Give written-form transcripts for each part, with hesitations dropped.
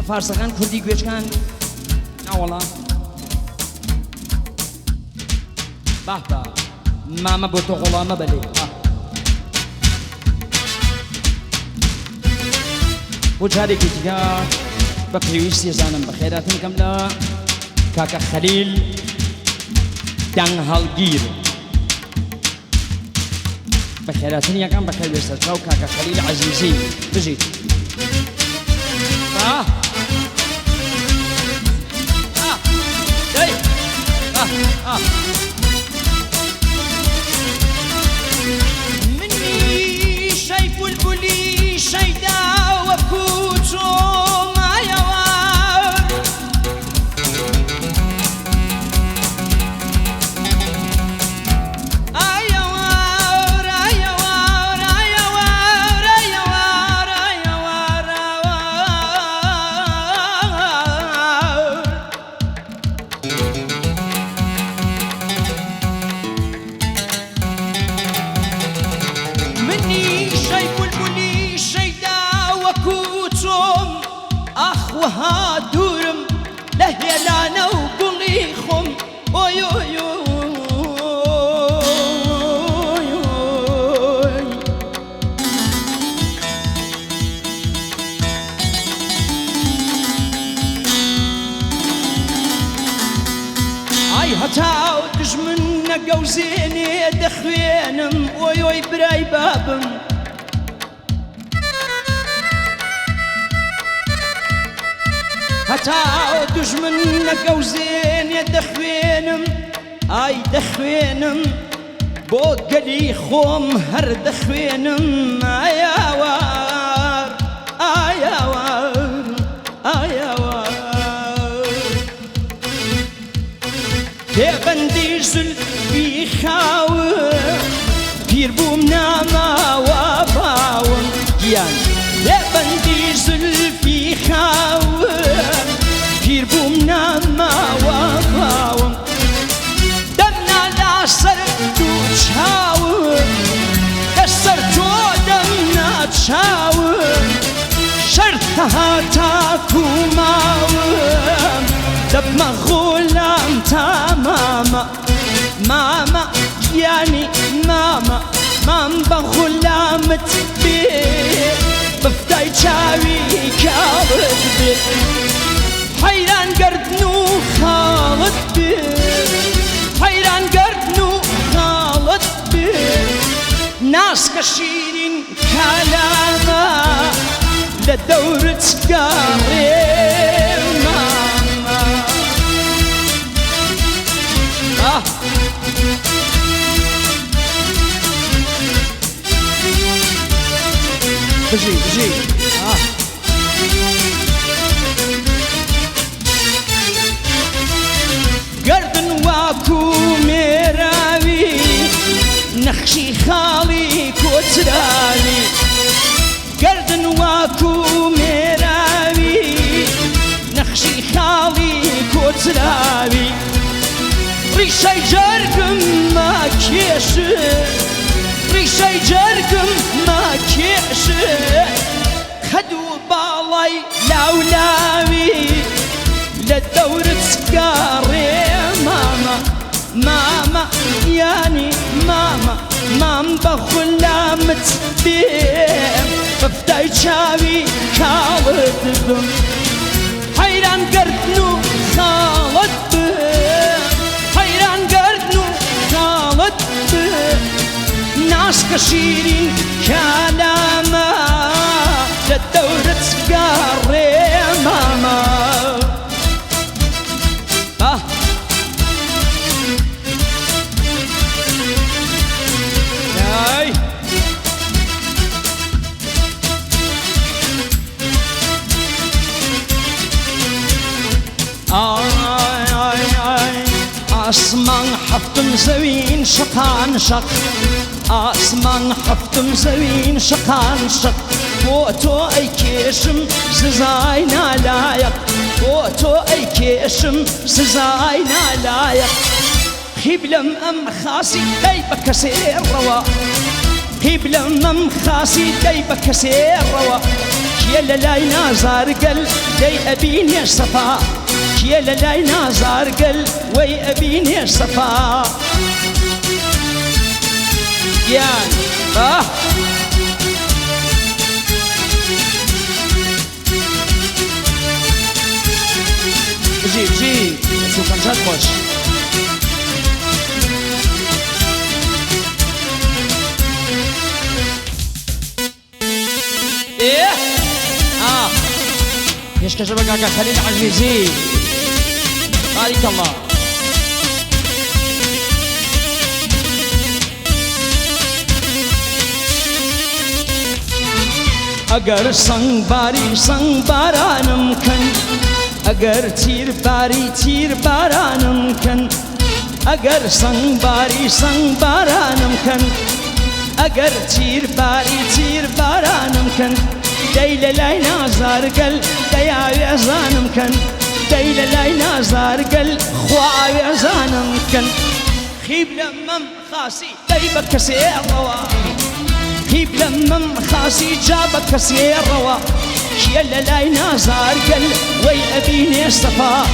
فارسەکان کوردی گوێچکان ناوەڵا بەهبە مامە بۆ تۆ غوڵامە بەلێ بۆ جارێکی دیگە بە پێویستی زانم بە خێراتن کەم لە کاکە خەلیل دەنگ هەڵگیر بە خێراتن یەکەم بەخێر بێستە چاو کاکە خەلیل عەزیزی بژیت مني شايف البولي شايدا وكوتو ما يوار ايوار ايوار ايوار ايوار ايوار مني شايف البولي شيدا وكوتم اخوها دورم لهيلانا وقليخم اوي اوي اي هتاو دجمن قوزيني دخوينم اوي اوي براي بابم هتاو دجمن قوزيني دخوينم اي دخوينم بو قلي خوم هر دخوينم اياوار اياوار اياوار تبندي زلفي خاور بير بومنا ما وفاون جيان تبندي زلفي خاور بير بومنا ما وفاون دمنا لا سرتو تشاور كسرتو دمنا تشاور شرطها تاكو ماور دب غلام تا ماما ماما يعني ماما مام بغلامت بي بفتاي تشاوي كاوت بي حيران قردنو خالد بي حيران قردنو خالد بي ناس كشيرين كلاما لدورة قاري بجي بجي قردن واكو ميراوي نخشي خالي كوترالي قردن واكو ميراوي نخشي خالي كوترالي ريشاي جرقم ما كيش ريشاي جرقم ما كيش خدو بالاي لاولاوي للدورة سكاري ماما ماما يعني ماما مام بخلامت بيم بفتاي تشاوي كاوت بم حيران قردنو خالد بم حيران قردنو خالد بم ناس كشيرين كلاما للدورة سكاري ماما اسمان حفتم زوين شقان شق اسمان حفتم زوين شقان شق فوتو اي كيشم سزاي نالايق فوتو اي كيشم سزاي نالايق خبلم ام خاسي دايبك سير روا قبل من خاسي دايبك سير روا كيا للاي نازار قل دي أبيني الصفا كيا للاي نازار قل وي أبيني الصفا يان جي شوف انجاد خوش ايه ايش كشبك كاكا خليل عزيزي بارك الله اگر سنگ بارانم کن اگر تیر بارانم کن اگر سنگ بارانم کن اگر تیر بارانم کن دیل لای نازار قل دیاوی ازانم کن دیل لای نازار قل خواوی ازانم کن خیب لمم خاصی دیبک کسی روا خيب لمم خاسي جابك كسير روا كيا للاي نازار قل وي أبيني الصفا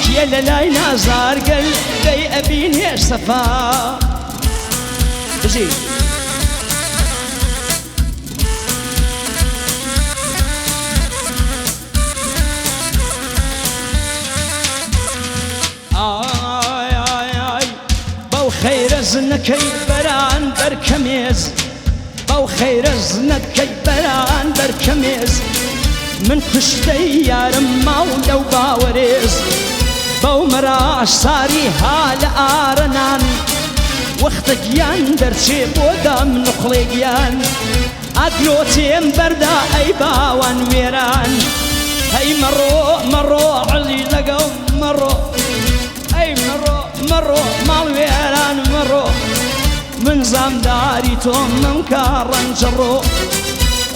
كيا للاي نازار قل وي أبيني الصفا زين بو خير زنكي بران بركميز بو خير زنكي بران بركميز من خشتي يارم مولو باوريز بو مراش صاري هال آرنان وقتك يندرشي بودا من نخليقيان أدلوتين بردا أي باوان ويران هاي مرو علي لقو مرو أي مرو مال ويران مرو من زامداري توم من كارن جرو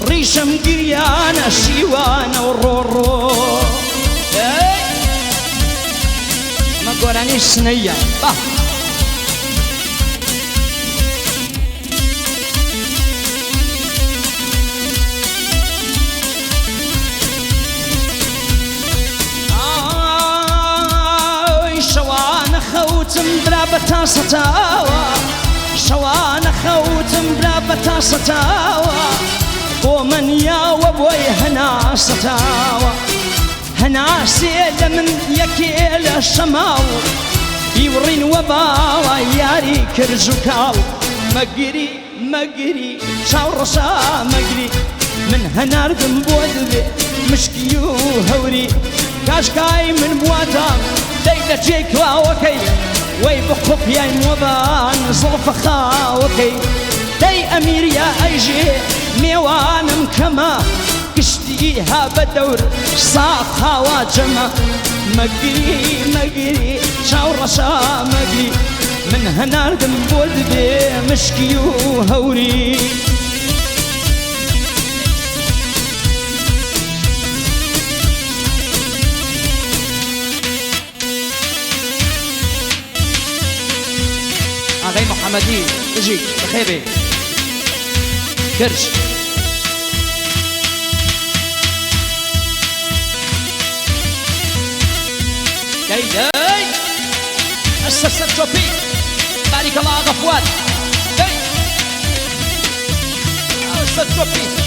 ريشم قريانا شيوانا ورورو ما قولاني سنية شوانا خوتم بلا بتاسطاوا شوانا خوتم بلا بتاسطاوا ومن يا وبوي هنا ستاوا هنا سيل من يكيل الشماو يورين وباوا ياري كرزوكاو مقري شاورسا مقري من هنا ردم بودبي مشكيو هوري كاشكاي من بواتا ليلة جيكوا وكي وي بخف يا موبان صلف خاوكي دي أمير يا أيجي ميوانم كما كشتيها بدور صاخها واجما مقري شاورسا مقري من هنا ردم بودبي مشكيو هوري غي محمدي اجي بخيبي كرش داي السلسل شوبي بارك الله غفوات داي السلسل شوبي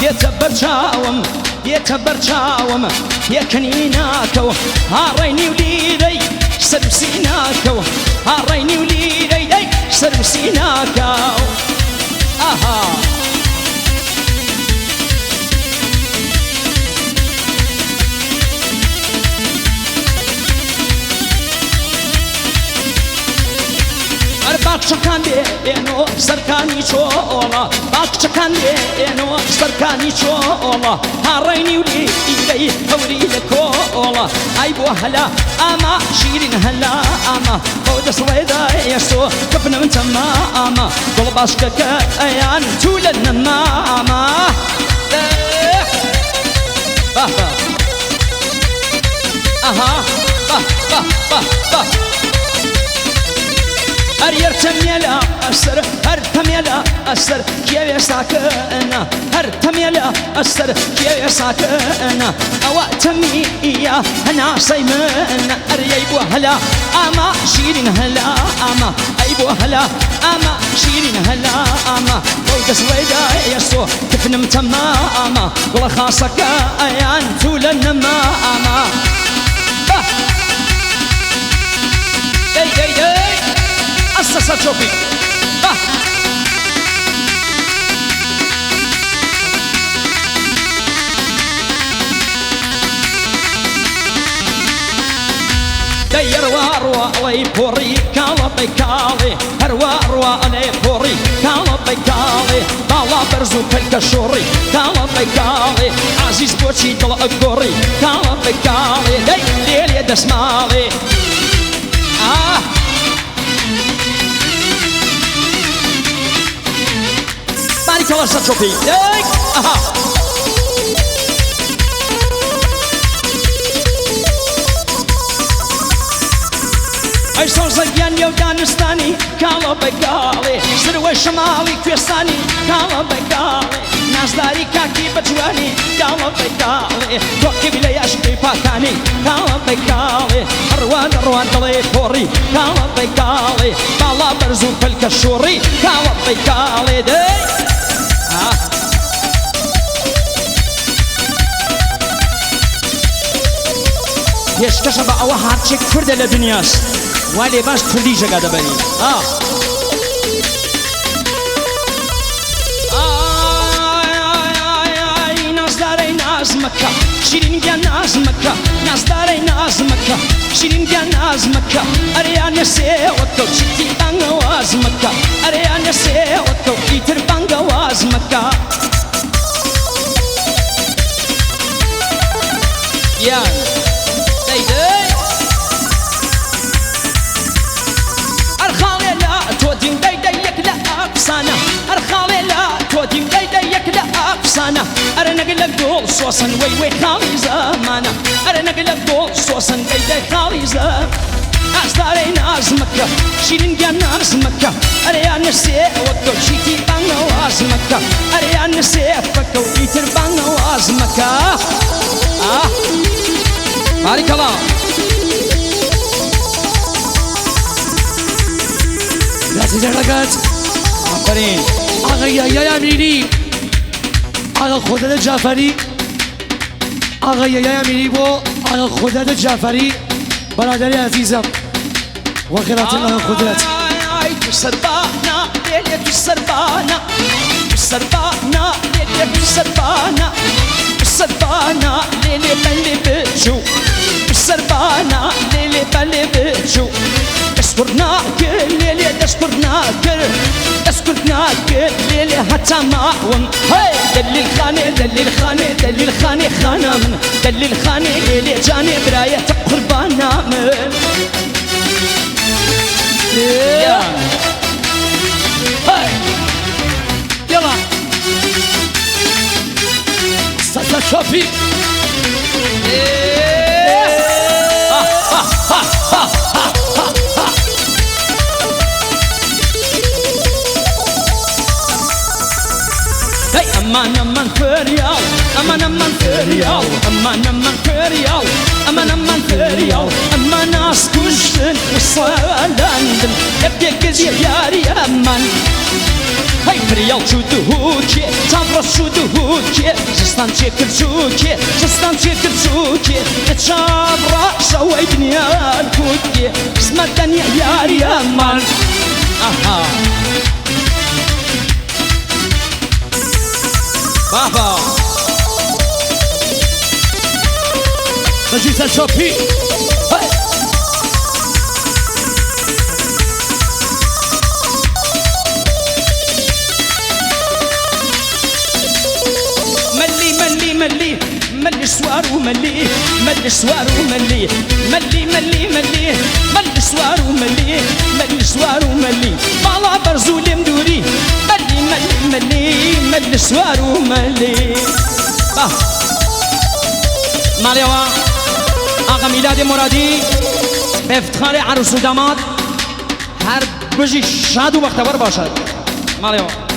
ديت برشاوم ديت برشاوم يا كنيناكو هاريني وليدي سرسيناكو هاريني وليدي سرسيناكو آها باقچکان دێنۆ سەرکانی چۆڵە باقچەکان دێنۆ سەرکانی چۆڵە هاڕێنی و لیرەی هەوری لە کۆڵە ئای بۆ هەلا ئاما شیرین هەلا ئاما بۆ دەسڵێدا ئێستۆ کەپنم تەما ئاما دڵ باشکەکە ئەیان تو لە نەما ئاما ئەها هر تميلا أسر هر تميلا أسر كيف يساكنا هر تميلا أسر كيف يساكنا أو تمية هنا صيمنا أريب هلا أما شيرين هلا أما أيبو هلا أما شيرين هلا أما ودس ويدا يسو تفنم تماما والله خاصك أيان تولن ماما أسسا شوفي دير واروا لي بوري كالا بيكالي هروا روا لي بوري كالا بيكالي بالا برزو بالكشوري كالا بيكالي عزيز بوشي طلع الدوري كالا بيكالي ليل يد اسمالي بارك الله ستشوفي عيشتو زيان يو دانستاني كالا بيكالي سروي شمالي كويستاني كالا بيكالي ناس داري كاكي بجواني كالا بيكالي توكي بلي عشقي باكاني كالا بيكالي روان دلي بوري كالا بيكالي بالا برزو بالكشوري كالا بيكالي دي يشكشب أوهات شك فرد لدنياس والي باش كردي جا دبني ناس داري ناس مكة شيرين جا ناس مكة ناس داري ناس مكة شيرين جا ناس مكة أريان سيوتو شتي بانغواز مكة أريان سيوتو كيتر بانغواز مكة يان أرخالي لا تودين ديديك لا أفسانة أرخالي لا تودين ديديك لا أفسانة أرنقلك دول صوصا وي خالي زمانة أرنقلك دول صوصا ديدي خالي زمان أصداري ناس مكة شيرين جا ناس مكة أريان نسيء وكو شيتي بانغواز مكة أريان نسيء فكو يتر بانغواز مكة بارك الله لا تدركت آفرین آقا یحیی امیری آقا خودت جعفری آقا یحیی امیری و آقا خودت جعفری برادری عزیزم و خیرات آقا خودت تو سربانا لیلی تو سربانا تو سربانا لیلی تو سربانا تو سربانا لیلی بلی بجو تو سربانا لیلی بلی بجو دستورناك ليلي دستورناك دستورناك ليلي حتى معون هاي دلي الخاني دلي الخاني دلي الخاني خانا من دلي الخاني ليلي جاني براية قربانا من هاي يلا ساسا شوفي أمان فريال أمان فريال أمان فريال أمان فريال أمان أسكوشن وصالاندن يبديك زياري أمان هاي فريال شو دهوكي تابرس شو دهوكي جستان شكل شوكي جستان شكل شوكي تشابرا شوي دنيا الكوكي اسم الدنيا ياري أمان بابا نجيسة شوفي ملي سوار وملي ملي سوار وملي ملي ملي ملي ملي سوار وملي ملي سوار وملي بالا برزول مدوري ملي ملي ملي ملي سوار وملي ماليوا آقا میلاد مرادی به افتخار عروس و داماد هر بژی شاد و بەختەوەر باشد ماڵێەوە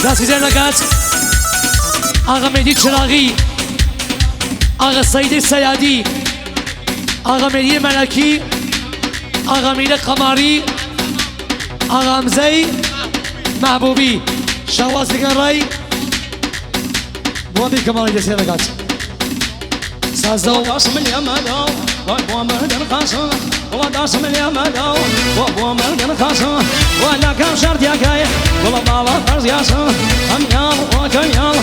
دستی زیر نکات آقا مهدی چراغی آقا سعید سیادی آقا مهدی ملکی آقا میر قماری آقا حمزه محبوبی شواز دیگر رای بوابی کمالی دستی نکات سازدو داسم اليمدو وابو مهدن خاصم وداسم اليمدو وابو مهدن خاصم ولا كان شرط يا كاي والله بالا فرز ياسم هم يال وكان يال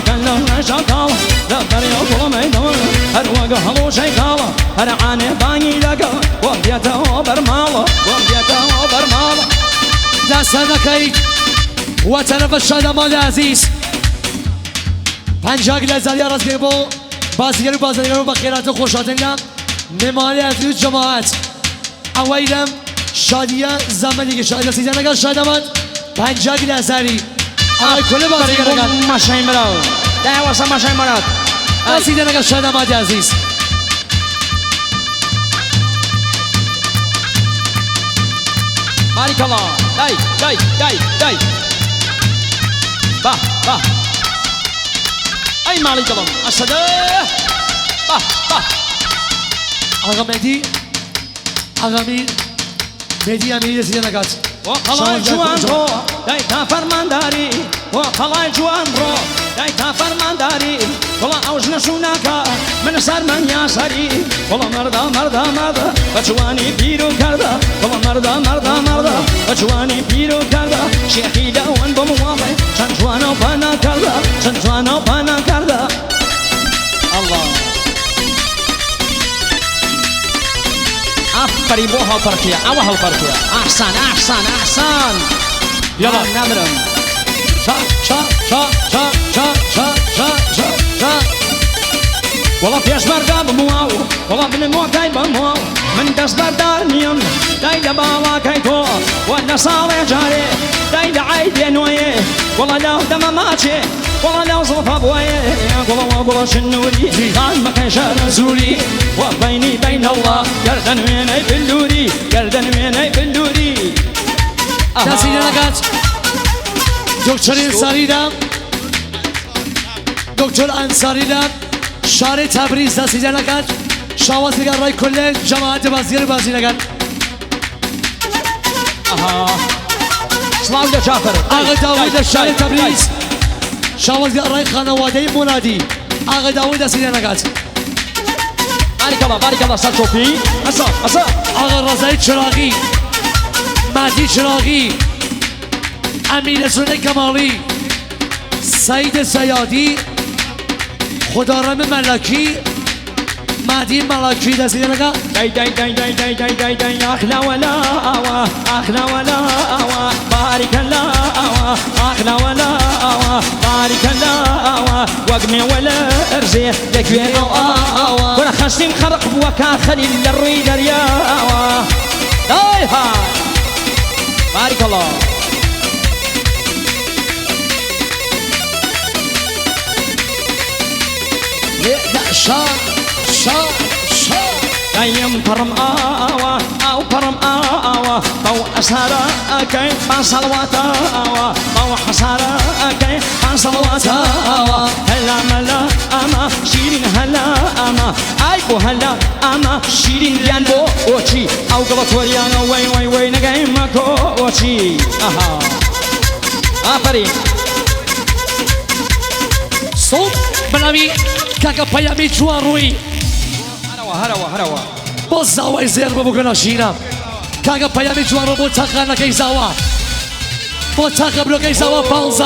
كان له شكال لا بريو والله ميدون هر وقهلو شيكال هر عاني باني لك وبيته برمال وبيته برمال دست نکی و طرف شادمان عزیز پنجاگ لزالی راست بیبو بازیگر و بازیگر با خیرات و خوشاتنگم نمالی از جماعت اویلم شادیه زمانی که شادیه سیزن نگاه شادمان پنجاگ لزالی آقای کل بازیگر نگاه ماشای مراو ده واسه ماشای مراد سیزن نگاه شادمان عزیز بارك الله داي با اي مالي قلم الصدى با آقا مهدی آقا میر مهدی امیری سیزن نگاه وخلاي جوان رو داي تا فرمانداري وخلاي جوان رو داي تا فرمانداري والله اوج نشوناكا من سر من يا سري والله مردا بجواني بيرو كردا والله مردا بجواني بيرو كردا شيخي داون بمواضع شن جوانا وبانا كردا شن جوانا وبانا كردا الله افري بوها البركية اوها البركية احسن يلا نمرم شا والله فيش بردا بمواو والله بالمو كاي بمواو من دس بردار نيم داي دباوا كايتو وانا صالح جاري داي دعايد نويه والله لو دم ماشي والله لو صف ابويه والله شنوري خان ما كان شار زوري وبيني بين الله قردن ويني بلوري دستی نگات دکتر انصاری دم دکتر انصاری دم شهر تبریز دستی نگات شواز دیگر رای کل جماعت بازی نگات سلام يا جعفر آقا داوود شهر تبریز شواز دیگر رای خانواده منادی آقا داوود دستی نگات بارك الله استاذ شوفي اسا آقا رضای چراغی مهدی چراغی امیر سونه کمالی سعید سیادی خدارم ملکی مهدی ملکی دستی نگاه داي اخلا ولا اوا بارك الله اخلا ولا اوا بارك الله وقمي ولا ارزي لك وين وانا خشتي مخرق بوكا خليل للروي دريا داي هاي بارك الله شا دايم برم آوا طو أسهر أكي بصلوات آوا طو حسر أكي بصلوات آوا هلا ملا أما شيرين هلا أما أيبو هلا أما شيرين يانبو أوشي أو قلت وريانا وي نجاي ماكو أوشي أها أفري صوت بنامي كاكا بيامي جوان روي هروا باز زاوای زیر بکنه شیرم کاغا پیامی جوان رو با تاقه نکی زاوا با تاقه بلوکی زاوا 15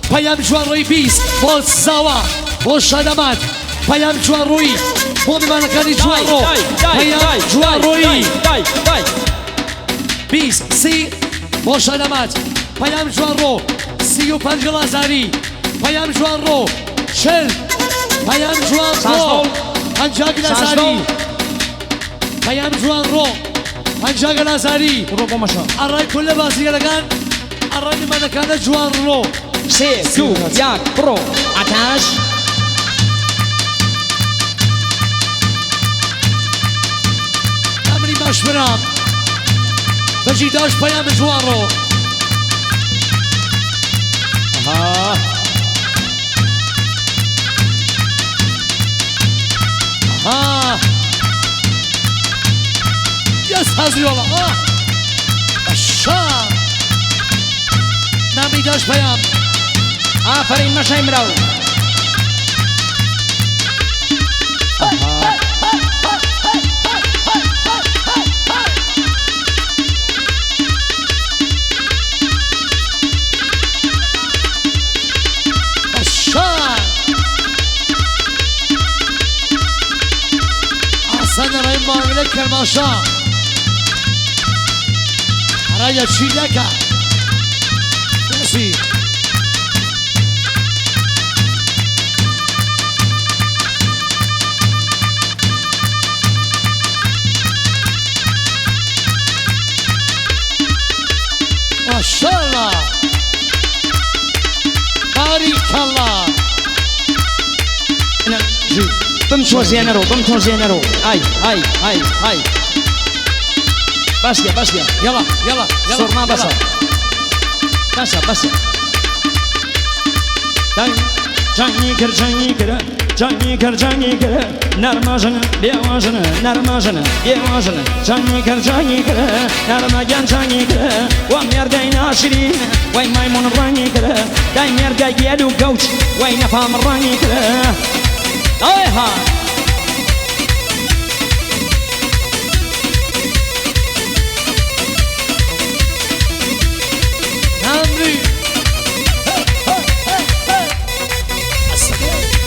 پیام جوان روی 20 با زاوا با شادمت پیام جوان روی با میمانکانی جوان رو پیام جوان روی 20 30 با شادمت پیام جوان رو 35 گلازاری پیام جوان رو 40 پیام جوان رو پنجاگ لازاری پیام جوان رو پنجاگ لازاری رو بمشا ارای کل بازیگران ارای میمانکان جوان رو 3 2 1 برو عتاش داش برام بجی داش پیام جوان رو آها يس حزبي والله الشام نامي داش بيام آفرین مەشای مراو الشام حسن رأي معاملة كرماشا رايا تشيلكا ياسي ما شاء الله بارك الله أنا جي بمشوا زينرو بمشوا زينرو هاي باسيا باسيا يلا يلا يلا صرنا يلا. بسا بسا داي جاني كر نرماجن بيواجن نرماجن بيواجن جاني كر نرماجن جاني كر ومير داينا شيرين وين مايمون راني كر داي مير داي يدو كوتش وين فام راني كر اي ها نامري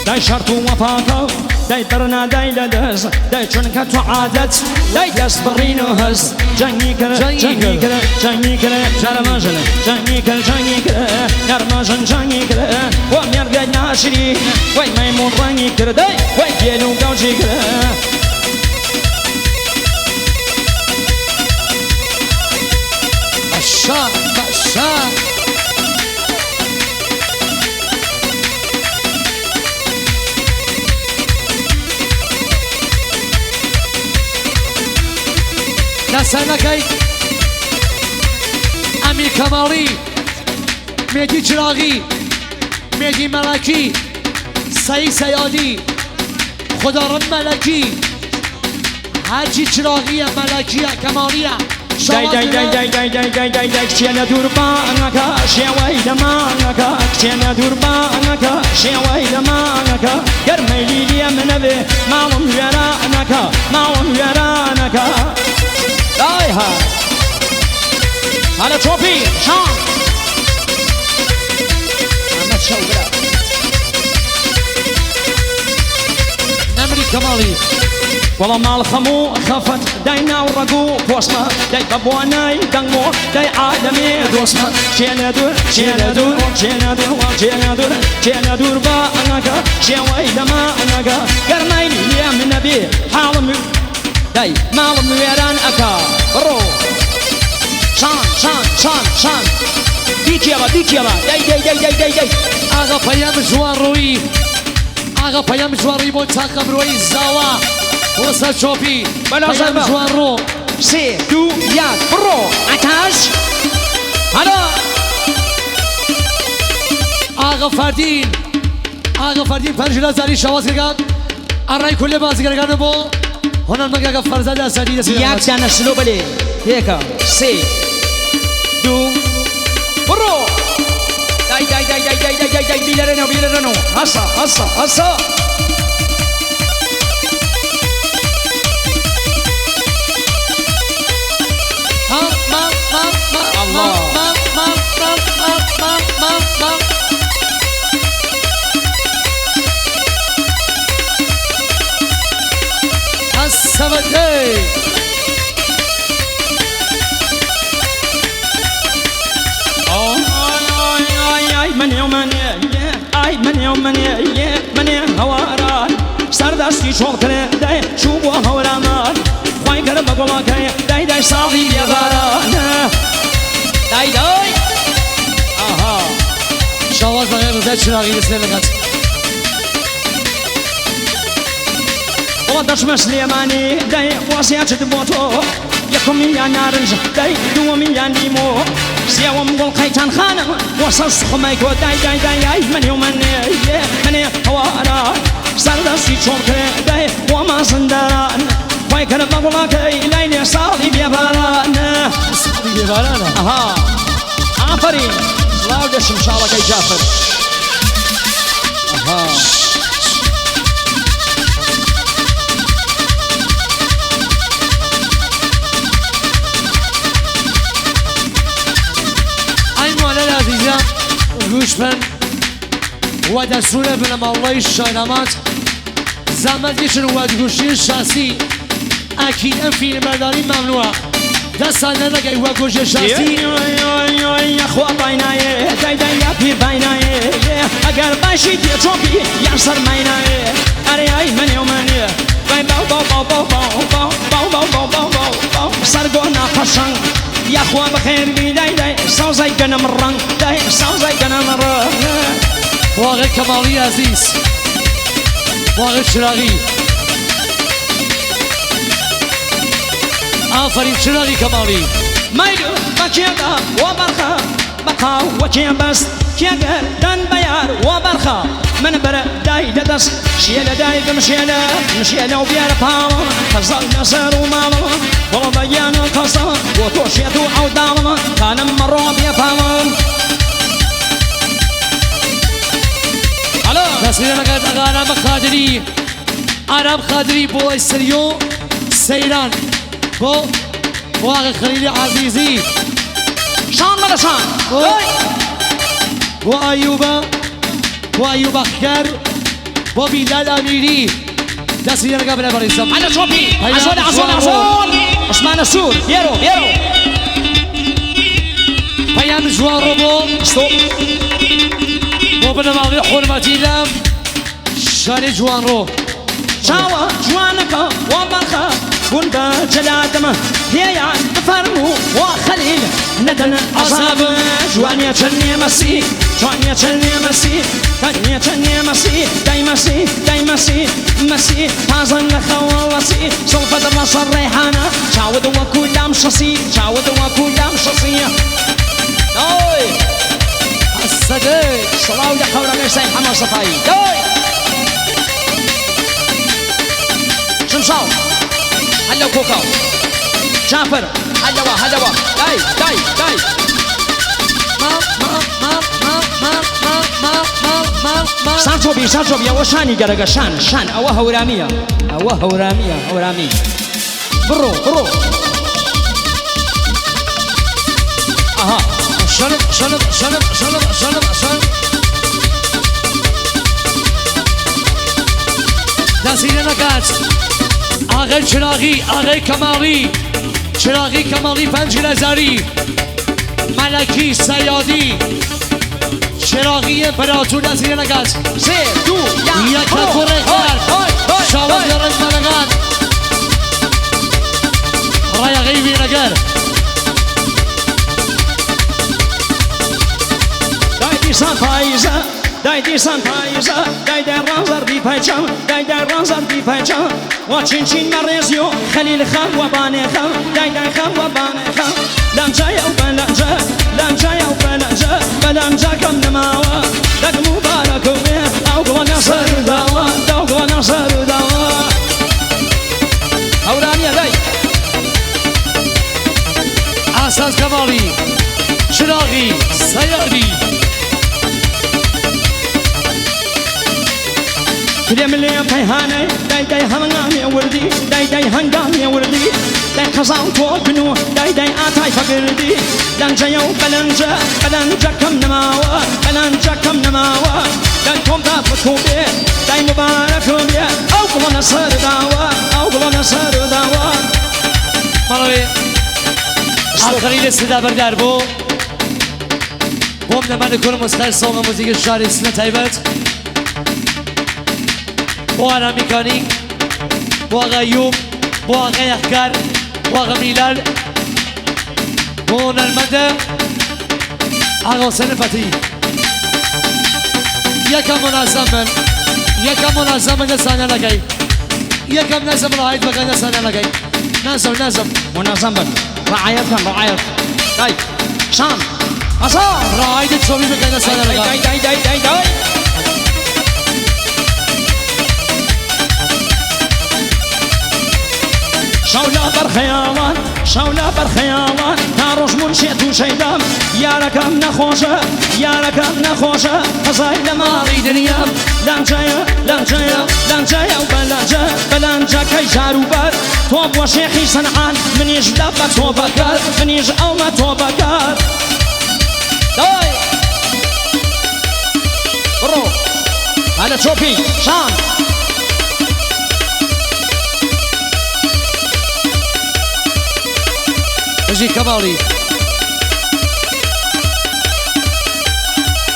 داي شرط وفاقه داي درنا داي لدس داي چونك تو عادت داي دست برينو هست جاني كر نرماجن جاني كر ومير داي ناشرين وين ميمون راني كر داي وين يلو قوشي كر بشار بشار نسانكي امير كمالي مهدي چراغي مهدي ملكي سعيد سيادي خدارم ملكي حاجي چراغي ملكي كمالي داي كشينا دور بانكا شوي دمانكا كشينا دور بانكا شوي دمانكا قرمي لي من ابي مالهم يرانكا دايها على تروفي شان انا تشوقرا نمري كمالي والله مال خمو خفت داينا ورقو فوسما داي بابواناي دنمو داي عالمي دوسما شينا دور بانكا شوي دمانكا قرمي لي من ابي حالم داي مالم ويران اكا برو شان ديك يلا داي آغا پیام جوان روی آغا پیام جوان روی با تاقب روی زاوا وسط چوپی بلا پیام زربا. جوان رو 3 2 1 برو اتاش هلا آغا فردین پنجلا زری شواز گرگان ارای کل بازی گرگان بو هنر مگه آغا فرزاد اسدی دست یک دانه سلو بله هيك 3 2 برو داي بيلرنو هسا السبتي من هواران سردستی شوکره دای شوب و هورامان خوای کرد بگولا که دای صافی بیاران دای آها شواز بغیر رزد چراغی بسم الله والله دشمش سليماني داي واسيات دبوتو يكم يا نارنج داي دوم يا نيمو سيوم قول قيتان خانم وصص خميكو داي داي داي من يوم من هوانا سردسي شوكري داي وما صندران ويكن بقولك إليني صالي بيبالان صالي بيبالان أها عفرين صلاة ودش إن شاء الله كي جافر أها أي مولى العزيزة گوشبن و دستور بنام الله الشایرامات زحمت کشن و گوشی شخصی اکید فیلم برداری ممنوعه دست نگه و گوشی شخصی يا خوا بايناي داي داي يا بي بايناي اگر باشي دي چوبي يا سر مايناي اري اي من يوماني باي باو باو باو باو باو باو باو باو باو باو باو سرگونا قشنگ يا خوا بخير بي داي داي سوزي كنا مرن داي سوزي كنا مرن واقع کمالی عزیز واقع چراغی آفرین چراغی کمالی مايدو بكيدا وبرخا بقا وكيا بس كيغر دان بيار وبرخا من بر داي ددس شيلا داي بمشيلا مشيلا وبيار باو خزل نصر ومال والله بيان قصا وتوشيتو عودام كان مرو بيا باو تصویر نکرد اگه عرب خادری با استریو سیران با واقع خلیل عزیزی شان مدشان با ایوب اخگر با بیلال امیری تصویر نکرد برای بریسم على شوبي عزون عثمان السور بيرو پیام جوان رو با بنماغي حرمتي لم شاني جوان رو شاوة جوانك وبرخا بندا جلادمه هي بفرمو وخليل ندن أصاب جوانيا تشني مسي جوانيا تشني مسي جوانيا تشني مسي داي مسي فازن خوالسي صوفة الرص الريحانة شاود وكلام شصي اوي الصديق صلاة ودخول على سيد حمد صفاي شمشاو هلا كوكاو جعفر هلا داي سانتو بي وشاني جرجا شان اوه ورامية برو اها شنب نصیر نکات آقای چراغی آقای کمالی 5000 ملکی سیادی چراغی امپراتور نصیر نکات 3 2 یک خور خرد شاوز یارش ملگان رای غیبی نگر دايدي سانتايزا دايدي رانزر دي بايجان وچين مريزيو خليل خان وباني خان دايدي خان وباني خان لانجا كم نماوا لك مبارك وبيه اوغو نصر داوا اورانيا داي اساس کمالی چراغی سیادی كلمة بيهاني داي هنغامي وردي داي هنغامي وردي داي خزان توبنو داي آتاي فقردي لانجا يو بلانجا كم نماوا داي توم دا بكوبي داي مبارك وبي اوغو نصر داوا مالوي آخرین صدا بردار بو نمان کل مسخر سوم موزیک شهر سنة تایبت بو آرام میکانیک بو آقا ایوب بو آقا یخکر بو آقا میلال بو نرمنده آقا حسین فتی یکم منظم من دستانه لگی يكم نزم راعيت بقى نزم لقي نزم منظم بن رعاية كان رعاية داي شام أصار راعيت تسوي بقى نزم لقي داي شولا برخيالان تاروش منشيت وشيدام يا ركم نخوشة قصاي لما ريد اليوم لانجايا وبلانجا كي جاروبار توب وشيخي صنعان من يجلب توبكار من يجأو ما توبكار داي برو هذا توبي شام يجي كمالي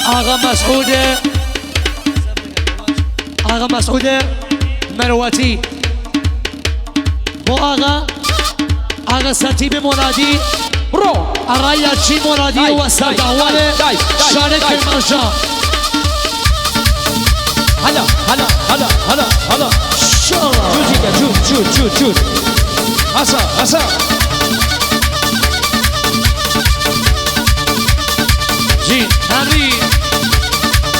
آغا مسعود مروتي بو آغا ستيب مرادي برو آغا يالشي مرادي وسردهوال شارك المرجع هلا جوزيكا جود هسا